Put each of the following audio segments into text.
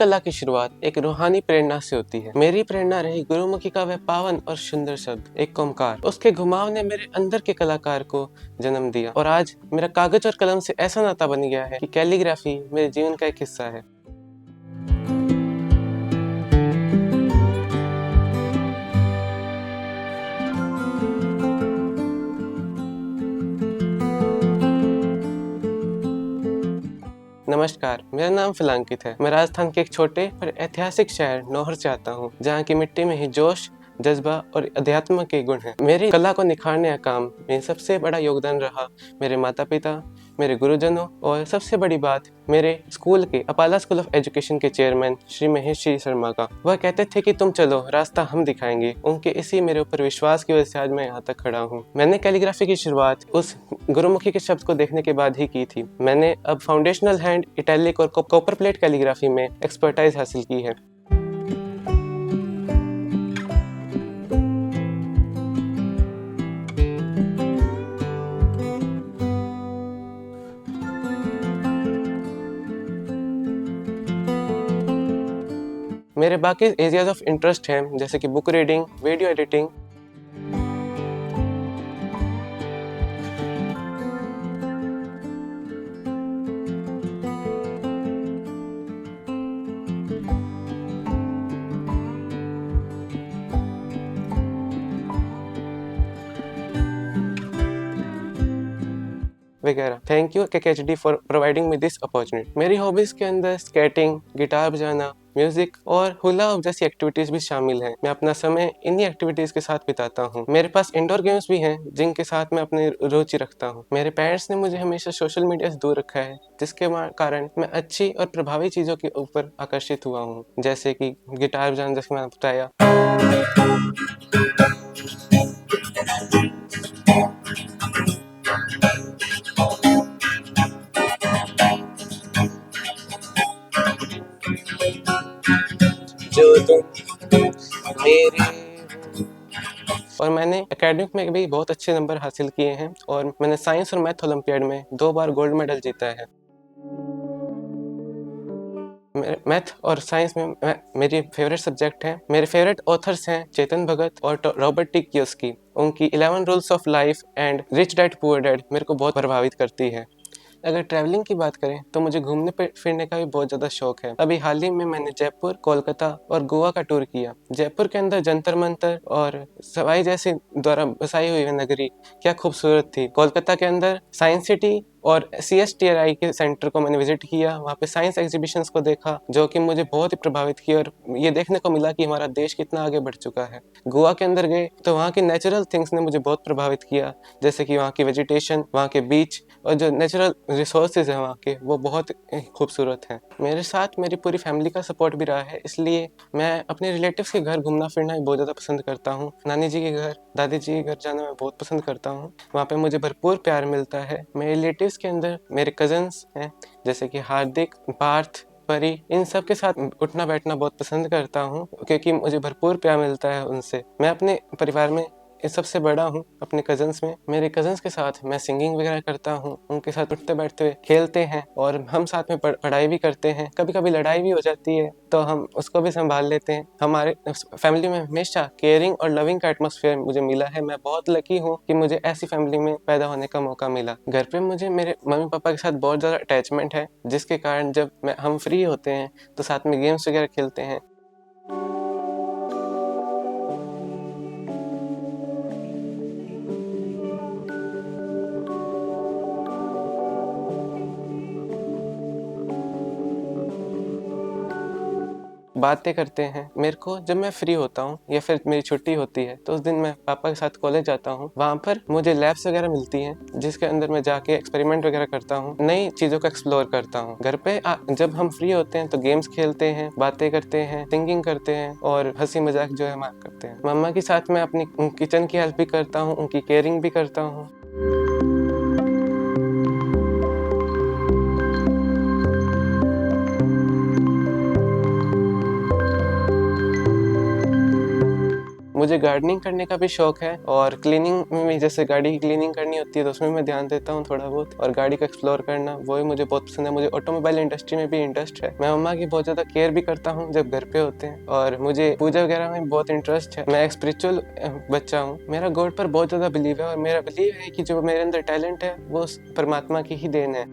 कला की शुरुआत एक रूहानी प्रेरणा से होती है। मेरी प्रेरणा रही गुरुमुखी का वह पावन और सुंदर शब्द एक ओंकार। उसके घुमाव ने मेरे अंदर के कलाकार को जन्म दिया और आज मेरा कागज और कलम से ऐसा नाता बन गया है कि कैलीग्राफी मेरे जीवन का एक हिस्सा है। नमस्कार, मेरा नाम फिलांकित है। मैं राजस्थान के एक छोटे पर ऐतिहासिक शहर नौहर से आता हूँ, जहाँ की मिट्टी में ही जोश, जज्बा और अध्यात्म के गुण हैं। मेरी कला को निखारने का काम में सबसे बड़ा योगदान रहा मेरे माता पिता, मेरे गुरुजनों और सबसे बड़ी बात मेरे स्कूल के अपाला स्कूल ऑफ एजुकेशन के चेयरमैन श्री महेश श्री शर्मा का। वह कहते थे कि तुम चलो, रास्ता हम दिखाएंगे। उनके इसी मेरे ऊपर विश्वास की वजह से आज मैं यहाँ तक खड़ा हूँ। मैंने कैलीग्राफी की शुरुआत उस गुरुमुखी के शब्द को देखने के बाद ही की थी। मैंने अब फाउंडेशनल हैंड, इटैलिक और कॉपर प्लेट कैलीग्राफी में एक्सपर्टाइज हासिल की है। मेरे बाकी एरियाज ऑफ इंटरेस्ट हैं, जैसे कि बुक रीडिंग, वीडियो एडिटिंग, वगैरह। Thank you KKHD for providing me this opportunity. मेरी हॉबीज के अंदर स्केटिंग, गिटार बजाना, म्यूजिक और हुला जैसी एक्टिविटीज भी शामिल हैं। मैं अपना समय इन्हीं एक्टिविटीज के साथ बिताता हूँ। मेरे पास इंडोर गेम्स भी हैं, जिनके साथ मैं अपनी रुचि रखता हूँ। मेरे पेरेंट्स ने मुझे हमेशा सोशल मीडिया से दूर रखा है, जिसके कारण मैं अच्छी और प्रभावी चीजों के ऊपर आकर्षित हुआ हूँ, जैसे कि गिटार बजाना, जैसे मैंने बताया। जो तुम मेरे और मैंने एकेडमिक में भी बहुत अच्छे नंबर हासिल किए हैं और मैंने साइंस और मैथ ओलंपियाड में 2 बार गोल्ड मेडल जीता है। मैथ और साइंस में मेरी फेवरेट सब्जेक्ट है। मेरे फेवरेट ऑथर्स हैं चेतन भगत और रॉबर्ट टी कियोसाकी। उनकी 11 rules of life and rich dad poor dad मेरे को बहुत प्रभावित करती है। अगर ट्रैवलिंग की बात करें तो मुझे घूमने फिरने का भी बहुत ज़्यादा शौक है। अभी हाल ही में मैंने जयपुर, कोलकाता और गोवा का टूर किया। जयपुर के अंदर जंतर मंतर और सवाई जैसे द्वारा बसाई हुई नगरी क्या खूबसूरत थी। कोलकाता के अंदर साइंस सिटी और CSTRI के सेंटर को मैंने विजिट किया। वहाँ पे साइंस एग्जीबिशंस को देखा, जो कि मुझे बहुत ही प्रभावित किया और ये देखने को मिला कि हमारा देश कितना आगे बढ़ चुका है। गोवा के अंदर गए तो वहाँ की नेचुरल थिंग्स ने मुझे बहुत प्रभावित किया, जैसे कि वहाँ की वेजिटेशन, वहाँ के बीच और जो नेचुरल रिसोर्सेज हैं वहाँ के, वो बहुत खूबसूरत हैं। मेरे साथ मेरी पूरी फैमिली का सपोर्ट भी रहा है, इसलिए मैं अपने रिलेटिव्स के घर घूमना फिरना भी बहुत ज़्यादा पसंद करता हूँ। नानी जी के घर, दादी जी के घर जाना मैं बहुत पसंद करता हूँ। वहाँ पे मुझे भरपूर प्यार मिलता है। मेरे रिलेटिव्स के अंदर मेरे कजन्स हैं, जैसे कि हार्दिक, पार्थ, परी, इन सब के साथ उठना बैठना बहुत पसंद करता हूँ, क्योंकि मुझे भरपूर प्यार मिलता है उनसे। मैं अपने परिवार में सबसे बड़ा हूँ अपने कजन्स में। मेरे कजन्स के साथ मैं सिंगिंग वगैरह करता हूँ, उनके साथ उठते बैठते हुए खेलते हैं और हम साथ में पढ़ाई भी करते हैं। कभी कभी लड़ाई भी हो जाती है तो हम उसको भी संभाल लेते हैं। हमारे फैमिली में हमेशा केयरिंग और लविंग का एटमॉस्फेयर मुझे मिला है। मैं बहुत लकी हूँ कि मुझे ऐसी फैमिली में पैदा होने का मौका मिला। घर पे मुझे मेरे मम्मी पापा के साथ बहुत ज़्यादा अटैचमेंट है, जिसके कारण जब हम फ्री होते हैं तो साथ में गेम्स वगैरह खेलते हैं। बातें करते हैं। मेरे को जब मैं फ्री होता हूँ या फिर मेरी छुट्टी होती है तो उस दिन मैं पापा के साथ कॉलेज जाता हूँ। वहाँ पर मुझे लैब्स वगैरह मिलती हैं, जिसके अंदर मैं जाके एक्सपेरिमेंट वगैरह करता हूँ, नई चीज़ों को एक्सप्लोर करता हूँ। घर पे जब हम फ्री होते हैं तो गेम्स खेलते हैं, बातें करते हैं, सिंगिंग करते हैं और हंसी मजाक जो है हम करते हैं। मम्मा के साथ मैं अपनी किचन की हेल्प भी करता हूँ, उनकी केयरिंग भी करता हूँ। मुझे गार्डनिंग करने का भी शौक है और क्लीनिंग में भी, जैसे गाड़ी की क्लीनिंग करनी होती है तो उसमें मैं ध्यान देता हूँ थोड़ा बहुत, और गाड़ी को एक्सप्लोर करना वो भी मुझे बहुत पसंद है। मुझे ऑटोमोबाइल इंडस्ट्री में भी इंटरेस्ट है। मैं मम्मा की बहुत ज़्यादा केयर भी करता हूँ जब घर पे होते हैं, और मुझे पूजा वगैरह में बहुत इंटरेस्ट है। मैं एक स्पिरिचुअल बच्चा हूँ। मेरा गॉड पर बहुत ज़्यादा बिलीव है, और मेरा बिलीव है कि जो मेरे अंदर टैलेंट है वो परमात्मा की ही देन है।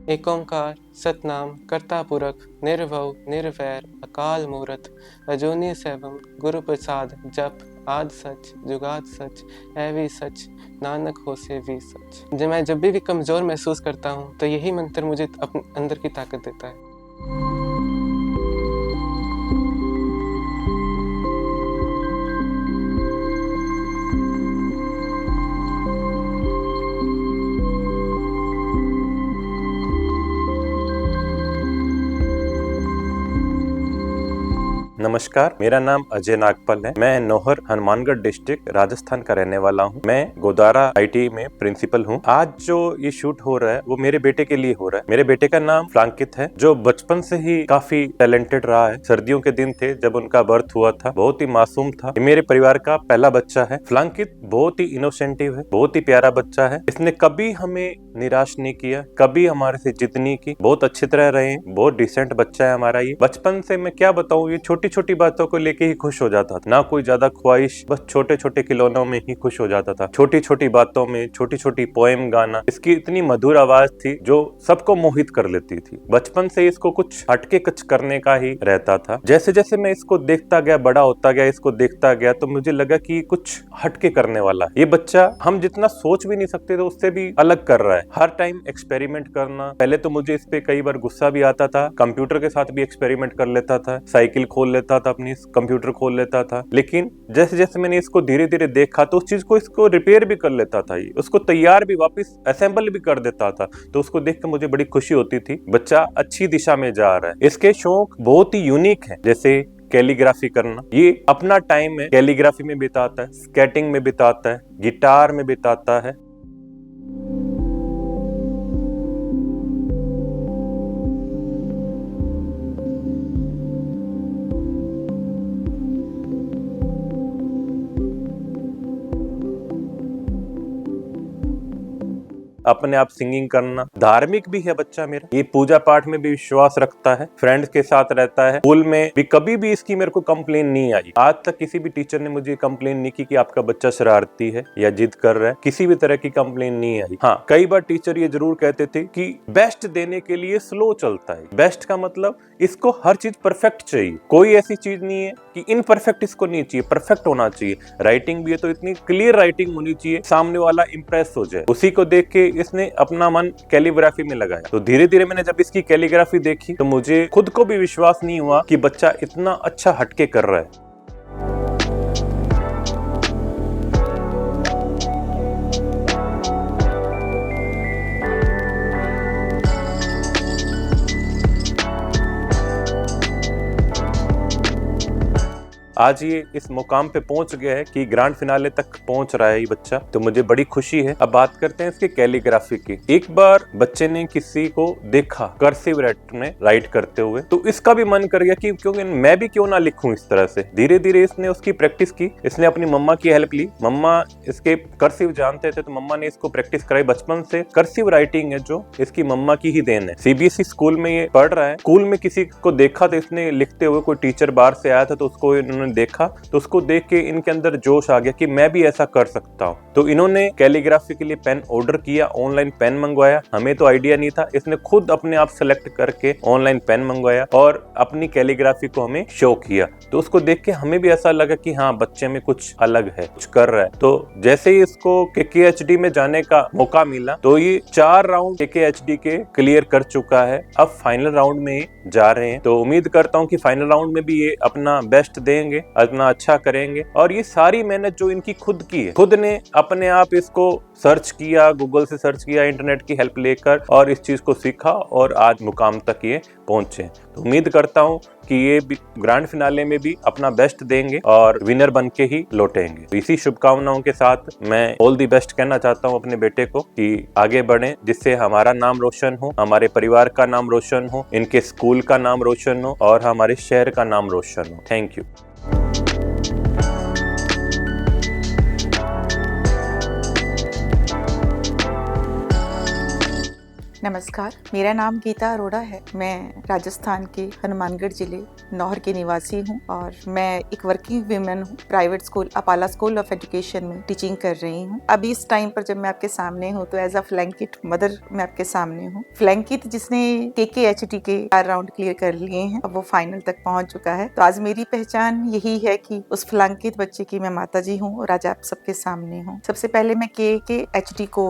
एक ओंकार सतनाम करता पुरख निर्भव निर्वैर अकाल मूरत अजूनी सैभम गुरु प्रसाद जप आद सच जुगाद सच है भी सच नानक होसे भी सच। जब भी कमज़ोर महसूस करता हूँ तो यही मंत्र मुझे अपने अंदर की ताकत देता है। नमस्कार, मेरा नाम अजय नागपाल है। मैं नौहर हनुमानगढ़ डिस्ट्रिक्ट राजस्थान का रहने वाला हूँ। मैं गोदारा आईटीआई में प्रिंसिपल हूँ। आज जो ये शूट हो रहा है वो मेरे बेटे के लिए हो रहा है। मेरे बेटे का नाम फ्लांकित है, जो बचपन से ही काफी टैलेंटेड रहा है। सर्दियों के दिन थे जब उनका बर्थ हुआ था, बहुत ही मासूम था। ये मेरे परिवार का पहला बच्चा है। फ्लांकित बहुत ही इनोसेंटिव है, बहुत ही प्यारा बच्चा है। इसने कभी हमें निराश नहीं किया, कभी हमारे से जिद नहीं की, बहुत अच्छी तरह रहे। बहुत डिसेंट बच्चा है हमारा ये। बचपन से मैं क्या बताऊँ, ये छोटी छोटी बातों को लेके ही खुश हो जाता था, ना कोई ज्यादा ख्वाहिश, बस छोटे छोटे खिलौनों में ही खुश हो जाता था। छोटी छोटी बातों में छोटी छोटी पोएम गाना। इसकी इतनी मधुर आवाज थी जो सबको मोहित कर लेती थी। बचपन से इसको कुछ हटके कुछ करने का ही रहता था। जैसे जैसे मैं इसको देखता गया, बड़ा होता गया, इसको देखता गया, तो मुझे लगा कि कुछ हटके करने वाला है। ये बच्चा हम जितना सोच भी नहीं सकते थे उससे भी अलग कर रहा है। हर टाइम एक्सपेरिमेंट करना। पहले तो मुझे इस पे कई बार गुस्सा भी आता था। कंप्यूटर के साथ भी एक्सपेरिमेंट कर लेता था, साइकिल खोल लेता था, अपनी कंप्यूटर खोल लेता था। लेकिन जैसे जैसे मैंने इसको धीरे धीरे देखा तो उस चीज को इसको रिपेयर भी कर लेता था, ये उसको तैयार भी, वापस असेंबल भी कर देता था। तो उसको देख के मुझे बड़ी खुशी होती थी, बच्चा अच्छी दिशा में जा रहा है। इसके शौक बहुत ही यूनिक है, जैसे कैलीग्राफी करना। ये अपना टाइम है कैलीग्राफी में बिताता है, स्केटिंग में बिताता है, गिटार में बिताता है। अपने आप सिंगिंग करना। धार्मिक भी है बच्चा मेरा, ये पूजा पाठ में भी विश्वास रखता है, फ्रेंड्स के साथ रहता है। स्कूल में भी कभी भी इसकी मेरे को कंप्लेन नहीं आई। आज तक किसी भी टीचर ने मुझे कंप्लेन नहीं की कि आपका बच्चा शरारती है या जिद कर रहा है, किसी भी तरह की कंप्लेन नहीं आई। हाँ, कई बार टीचर ये जरूर कहते थे कि बेस्ट देने के लिए स्लो चलता है। बेस्ट का मतलब इसको हर चीज परफेक्ट चाहिए, कोई ऐसी चीज नहीं है कि इनपरफेक्ट इसको नहीं चाहिए, परफेक्ट होना चाहिए। राइटिंग भी है तो इतनी क्लियर राइटिंग होनी चाहिए सामने वाला इंप्रेस हो जाए। उसी को देख के इसने अपना मन कैलीग्राफी में लगाया। तो धीरे धीरे मैंने जब इसकी कैलीग्राफी देखी तो मुझे खुद को भी विश्वास नहीं हुआ कि बच्चा इतना अच्छा हटके कर रहा है। आज ये इस मुकाम पे पहुंच गया है कि ग्रैंड फिनाले तक पहुंच रहा है ये बच्चा, तो मुझे बड़ी खुशी है। अब बात करते हैं इसके कैलीग्राफी की। एक बार बच्चे ने किसी को देखा कर्सिव लेटर में राइट करते हुए, तो इसका भी मन कर गया कि क्योंकि मैं भी क्यों ना लिखूं इस तरह से। धीरे धीरे इसने उसकी प्रैक्टिस की, इसने अपनी मम्मा की हेल्प ली। मम्मा इसके कर्सिव जानते थे तो मम्मा ने इसको प्रैक्टिस कराई। बचपन से कर्सिव राइटिंग है जो इसकी मम्मा की ही देन है। सीबीएसई स्कूल में ये पढ़ रहा है। स्कूल में किसी को देखा तो इसने लिखते हुए, कोई टीचर बाहर से आया था तो उसको इन्होंने देखा, तो उसको देख के इनके अंदर जोश आ गया कि मैं भी ऐसा कर सकता हूँ। तो इन्होंने कैलीग्राफी के लिए पेन ऑर्डर किया, ऑनलाइन पेन मंगवाया। हमें तो आइडिया नहीं था, इसने खुद अपने आप सेलेक्ट करके ऑनलाइन पेन मंगवाया और अपनी कैलीग्राफी को हमें शो किया। तो उसको देख के हमें भी ऐसा लगा कि हाँ, बच्चे में कुछ अलग है, कुछ कर रहा है। तो जैसे ही इसको केकेएचडी में जाने का मौका मिला तो ये 4 राउंड केकेएचडी के क्लियर कर चुका है। अब फाइनल राउंड में जा रहे हैं, तो उम्मीद करता हूँ कि फाइनल राउंड में भी ये अपना बेस्ट देंगे पढ़ेंगे, अपना अच्छा करेंगे। और ये सारी मेहनत जो इनकी खुद की है, खुद ने अपने आप इसको सर्च किया, गूगल से सर्च किया, इंटरनेट की हेल्प लेकर, और इस चीज को सीखा और आज मुकाम तक ये पहुंचे। तो उम्मीद करता हूं कि ये भी ग्रैंड फिनाले में भी अपना बेस्ट देंगे और विनर बन के ही लौटेंगे। तो इसी शुभकामनाओं के साथ मैं ऑल दी बेस्ट कहना चाहता हूं अपने बेटे को कि आगे बढ़े, जिससे हमारा नाम रोशन हो, हमारे परिवार का नाम रोशन हो, इनके स्कूल का नाम रोशन हो और हमारे शहर का नाम रोशन हो। Thank you. नमस्कार, मेरा नाम गीता अरोड़ा है। मैं राजस्थान के हनुमानगढ़ जिले नौहर की निवासी हूँ और मैं एक वर्किंग वीमेन हूँ। Private school Apala school of education में टीचिंग कर रही हूँ। अभी इस टाइम पर जब मैं आपके सामने हूँ तो एज अ फ्लैंकिट मदर मैं आपके सामने हूँ। फ्लैंकिट जिसने KKHT के 4 राउंड क्लियर कर लिए हैं, अब वो फाइनल तक पहुँच चुका है। तो आज मेरी पहचान यही है कि उस फ्लैंकिट बच्चे की मैं माता जी हूँ और आज आप सबके सामने हूँ। सबसे पहले मैं KKHT को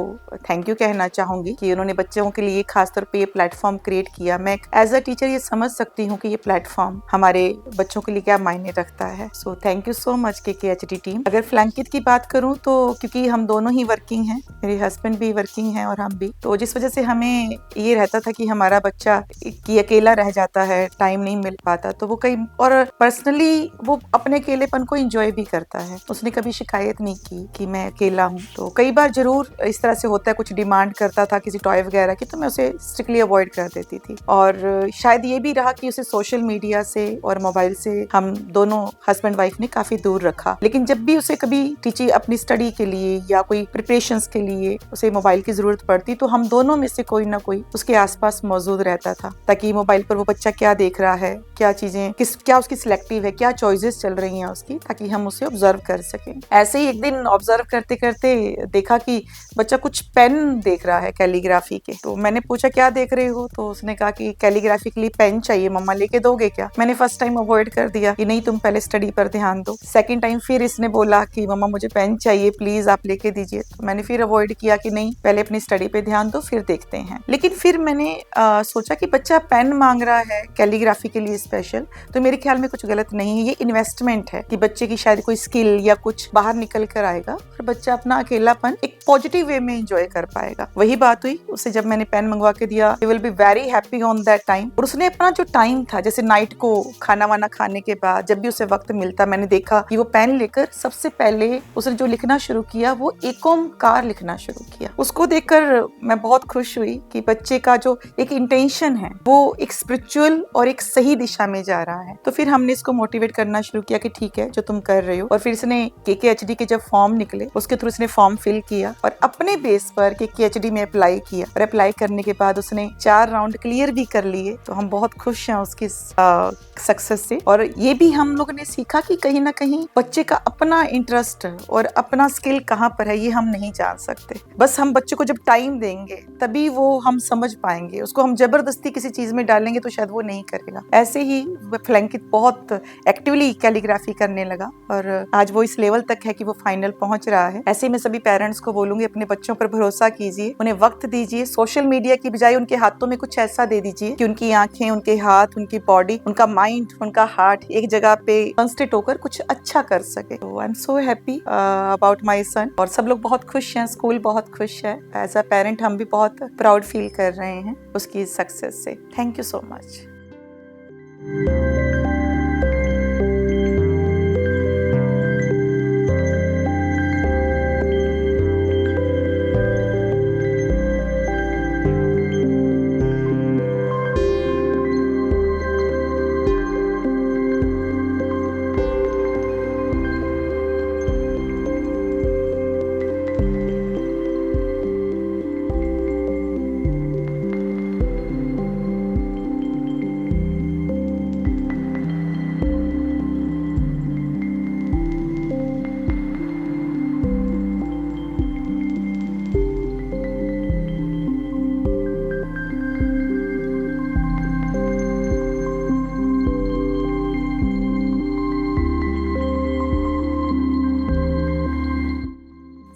थैंक यू कहना चाहूंगी कि उन्होंने बच्चों के लिए खासतौर पे ये प्लेटफॉर्म क्रिएट किया। मैं एज अ टीचर ये समझ सकती हूँ कि ये प्लेटफॉर्म हमारे बच्चों के लिए क्या मायने रखता है। So thank you so much KKHT team. अगर फ्लैंकिट की बात करूँ तो क्योंकि हम दोनों ही वर्किंग हैं, मेरे हस्बैंड भी वर्किंग हैं और हम भी, तो जिस वजह से हमें ये रहता था कि हमारा बच्चा कि अकेला रह जाता है, टाइम नहीं मिल पाता, तो वो कई और पर्सनली वो अपने अकेलेपन को एंजॉय भी करता है। उसने कभी शिकायत नहीं की कि मैं अकेला हूँ। तो कई बार जरूर इस तरह से होता है, कुछ डिमांड करता था किसी टॉय वगैरह की, तो मैं उसे स्ट्रिक्टली अवॉइड कर देती थी। और शायद ये भी रहा कि उसे सोशल मीडिया से और मोबाइल से हम दोनों हस्बैंड वाइफ ने काफी दूर रखा। लेकिन जब भी उसे कभी टीचिंग अपनी स्टडी के लिए या कोई प्रिपरेशंस के लिए उसे मोबाइल की जरूरत पड़ती, तो हम दोनों में से कोई ना कोई उसके आसपास मौजूद रहता था, ताकि मोबाइल पर वो बच्चा क्या देख रहा है, क्या चीजें क्या उसकी सिलेक्टिव है, क्या चॉइसेस चल रही हैं उसकी, ताकि हम उसे ऑब्जर्व कर सकें। ऐसे ही एक दिन ऑब्जर्व करते करते देखा कि बच्चा कुछ पेन देख रहा है कैलीग्राफी के। तो मैंने पूछा क्या देख रहे हो, तो उसने कहा कि कैलीग्राफी के लिए पेन चाहिए, मम्मा लेके दोगे क्या। मैंने फर्स्ट टाइम अवॉइड कर दिया कि नहीं, तुम पहले स्टडी पर ध्यान दो। सेकंड टाइम फिर इसने बोला कि मम्मा मुझे पेन चाहिए, प्लीज आप लेके दीजिए। तो मैंने फिर अवॉइड किया कि नहीं, पहले अपनी स्टडी पे ध्यान दो, फिर देखते हैं। लेकिन फिर मैंने सोचा कि बच्चा पेन मांग रहा है कैलीग्राफी के लिए स्पेशल, तो मेरे ख्याल में कुछ गलत नहीं है। ये इन्वेस्टमेंट है कि बच्चे की शायद कोई स्किल या कुछ बाहर निकल कर आएगा और बच्चा अपना अकेलापन एक पॉजिटिव वे में एंजॉय कर पाएगा। वही बात हुई, उसे जब मैंने पेन मंगवा के दिया, he will be very happy on that time. और उसने अपना जो टाइम था, जैसे नाइट को खाना वाना खाने के बाद जब भी उसे वक्त मिलता, मैंने देखा कि वो पेन लेकर सबसे पहले उसने जो लिखना शुरू किया वो एक ओमकार लिखना शुरू किया। उसको देखकर मैं बहुत खुश हुई कि बच्चे का जो एक इंटेंशन है वो एक स्पिरिचुअल और एक सही दिशा में जा रहा है। तो फिर हमने इसको मोटिवेट करना शुरू किया कि ठीक है जो तुम कर रहे हो। और फिर इसने KKHD के जब फॉर्म निकले उसके थ्रू इसने फॉर्म फिल किया और अपने बेस पर KKHD में अप्लाई किया। और अप्लाई करने के बाद उसने 4 राउंड क्लियर भी कर लिए। तो हम बहुत खुश हैं उसकी सक्सेस से। और ये भी हम लोगों ने सीखा कि कहीं ना कहीं बच्चे का अपना इंटरेस्ट और अपना स्किल कहाँ पर है ये हम नहीं जान सकते। बस हम बच्चे को जब टाइम देंगे तभी वो हम समझ पाएंगे। उसको हम जबरदस्ती किसी चीज में डालेंगे तो शायद वो नहीं करेगा। ऐसे ही फ्लैंकिट बहुत एक्टिवली कैलीग्राफी करने लगा और आज वो इस लेवल तक है कि वो फाइनल पहुंच रहा है। ऐसे में सभी पेरेंट्स को बोलूंगी, अपने बच्चों पर भरोसा कीजिए, उन्हें वक्त दीजिए। सोशल मीडिया की बजाय उनके हाथों में कुछ ऐसा दे दीजिए कि उनकी आंखें, उनके हाथ, उनकी बॉडी, उनका माइंड, उनका हार्ट एक जगह पे कंसंट्रेट होकर कुछ अच्छा कर सके। तो I am so happy about my son. और सब लोग बहुत खुश हैं, स्कूल बहुत खुश है। एज अ पेरेंट हम भी बहुत प्राउड फील कर रहे हैं उसकी सक्सेस से। Thank you so much.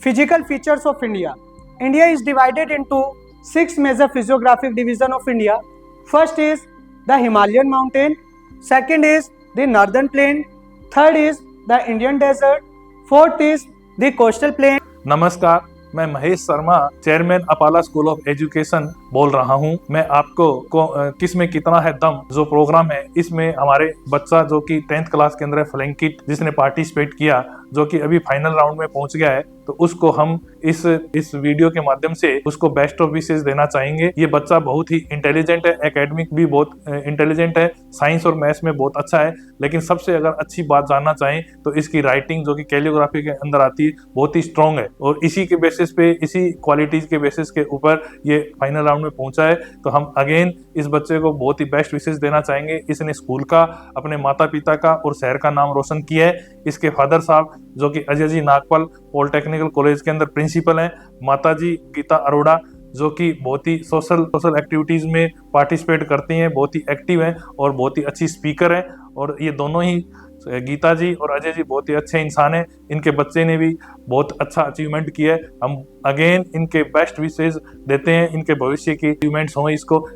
Physical features of India. India is divided into 6 major physiographic divisions of India. First is the Himalayan mountain. Second is the northern plain. third is the Indian desert, fourth is the coastal plain. नमस्कार, मैं Mahesh Sharma, chairman Apala school of education बोल रहा हूं। मैं आपको किस में कितना है दम जो प्रोग्राम है, इसमें हमारे बच्चा जो कि 10th क्लास के अंदर है फ्लैंकिट, जिसने पार्टिसिपेट किया, जो कि अभी फाइनल राउंड में पहुंच गया है, तो उसको हम इस वीडियो के माध्यम से उसको बेस्ट ऑफ विशेस देना चाहेंगे। ये बच्चा बहुत ही इंटेलिजेंट है, एकेडमिक भी बहुत इंटेलिजेंट है, साइंस और मैथ्स में बहुत अच्छा है, लेकिन सबसे अगर अच्छी बात जानना चाहें तो इसकी राइटिंग जो कि कैलियोग्राफी के अंदर आती है बहुत ही स्ट्रॉन्ग है, और इसी के बेसिस पे, इसी क्वालिटीज के बेसिस के ऊपर ये फाइनल राउंड में पहुंचा है। तो हम अगेन इस बच्चे को बहुत ही बेस्ट विशेस देना चाहेंगे। इसने स्कूल का, अपने माता पिता का और शहर का नाम रोशन किया है। इसके फादर साहब जो कि अजय जी नागपाल पॉलिटेक्निकल कॉलेज के अंदर प्रिंसिपल हैं, माता जी गीता अरोड़ा जो कि बहुत ही सोशल एक्टिविटीज में पार्टिसिपेट करती हैं, बहुत ही एक्टिव हैं और बहुत ही अच्छी स्पीकर हैं, और ये दोनों ही गीता जी और अजय जी बहुत ही अच्छे इंसान हैं। इनके बच्चे ने भी बहुत अच्छा अचीवमेंट किया है। हम अगेन इनके बेस्ट विशेस देते हैं, इनके भविष्य की अचीवमेंट्स हों,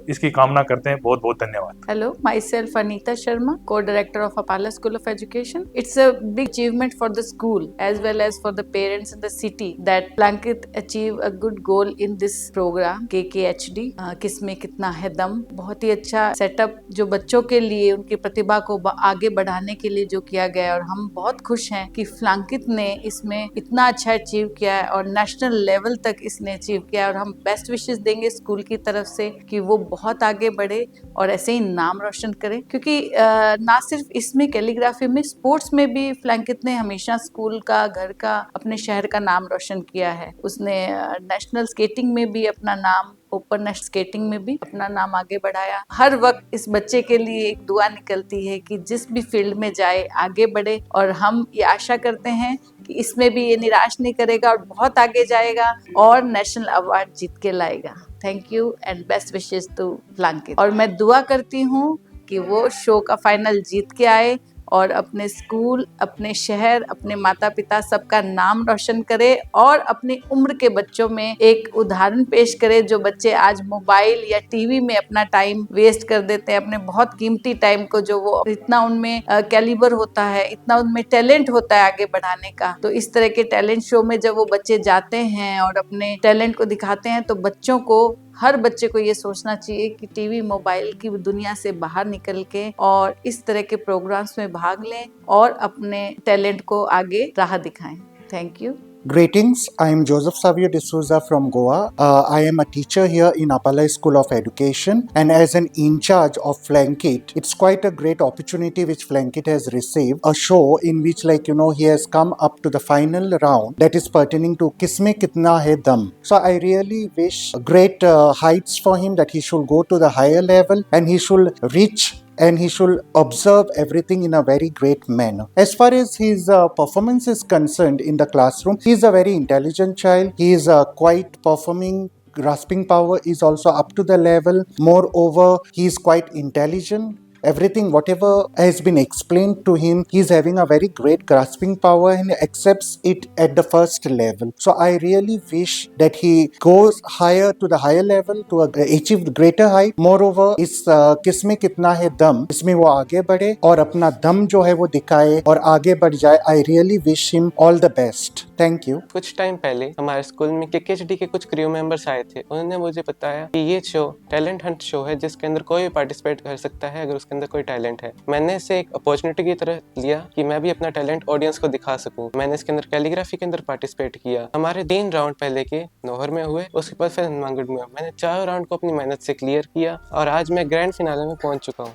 इसकी कामना करते हैं। बहुत बहुत धन्यवाद। Hello, myself Anita Sharma, co-director of Apala School of Education. It's a big achievement for the school as well as for the parents in the city that Plankit achieve a good goal in this program KKHD. किसमें कितना है दम, बहुत ही अच्छा setup जो बच्चों के लिए उनकी प्रतिभा को आगे बढ़ाने के लिए जो किया गया है, और हम बहुत खुश हैं कि फ्लांकित ने इसमें इतना अच्छा अचीव किया है और नेशनल लेवल तक इसने अचीव किया है। और हम बेस्ट विशेस देंगे स्कूल की तरफ से कि वो बहुत आगे बढ़े और ऐसे ही नाम रोशन करे, क्योंकि ना सिर्फ इसमें कैलीग्राफी में, स्पोर्ट्स में भी फ्लैंकित ने हमेशा स्कूल का, घर का, अपने शहर का नाम रोशन किया है। उसने नेशनल स्केटिंग में भी अपना नाम, ओपन नेशनल स्केटिंग में भी अपना नाम आगे बढ़ाया। हर वक्त इस बच्चे के लिए एक दुआ निकलती है कि जिस भी फील्ड में जाए आगे बढ़े, और हम ये आशा करते हैं कि इसमें भी ये निराश नहीं करेगा और बहुत आगे जाएगा और नेशनल अवार्ड जीत के लाएगा। Thank you and best wishes to फ्लैंकित। और मैं दुआ करती हूँ कि वो शो का फाइनल जीत के आए और अपने स्कूल, अपने शहर, अपने माता पिता सबका नाम रोशन करे, और अपनी उम्र के बच्चों में एक उदाहरण पेश करे। जो बच्चे आज मोबाइल या टीवी में अपना टाइम वेस्ट कर देते हैं, अपने बहुत कीमती टाइम को, जो वो इतना उनमें कैलिबर होता है, इतना उनमें टैलेंट होता है आगे बढ़ाने का, तो इस तरह के टैलेंट शो में जब वो बच्चे जाते हैं और अपने टैलेंट को दिखाते हैं, तो बच्चों को, हर बच्चे को ये सोचना चाहिए कि टीवी, मोबाइल की दुनिया से बाहर निकल के और इस तरह के प्रोग्राम्स में भाग लें और अपने टैलेंट को आगे राह दिखाएं। Thank you. Greetings, I am Joseph Savio D'Souza from Goa. I am a teacher here in Apala School of Education, and as an in charge of Flankit, it's quite a great opportunity which Flankit has received, a show in which, like, you know, he has come up to the final round that is pertaining to Kisme Kitna Hai Dam. So I really wish great heights for him, that he should go to the higher level and he should reach and he should observe everything in a very great manner. As far as his performance is concerned in the classroom, he is a very intelligent child. He is quite performing. Grasping power is also up to the level. Moreover, he is quite intelligent. Everything, whatever has been explained to him, he's having a very great grasping power and accepts it at the first level. So I really wish that he goes higher to the higher level to achieve greater height. Moreover, इस किसमें कितना है दम, इसमें वो आगे बढ़े और अपना दम जो है वो दिखाए और आगे बढ़ जाए। I really wish him all the best. Thank you. कुछ टाइम पहले हमारे स्कूल में KKHD के कुछ क्रू मेंबर्स आए थे। उन्होंने मुझे बताया कि ये शो टैलेंट हंट शो है, जिसके अंदर कोई भी पार्टिसिपेट कर सकता है अगर उसके अंदर कोई टैलेंट है। मैंने इसे एक अपॉर्चुनिटी की तरह लिया कि मैं भी अपना टैलेंट ऑडियंस को दिखा सकूं। मैंने इसके अंदर कैलीग्राफी के अंदर पार्टिसिपेट किया। हमारे 3 राउंड पहले के नौहर में हुए, उसके बाद फिर हनुमानगढ़ में हुआ। मैंने 4 राउंड को अपनी मेहनत से क्लियर किया और आज मैं ग्रैंड फिनाले में पहुंच चुका हूँ।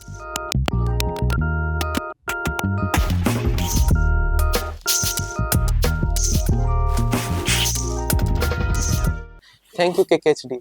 Thank you KKHD।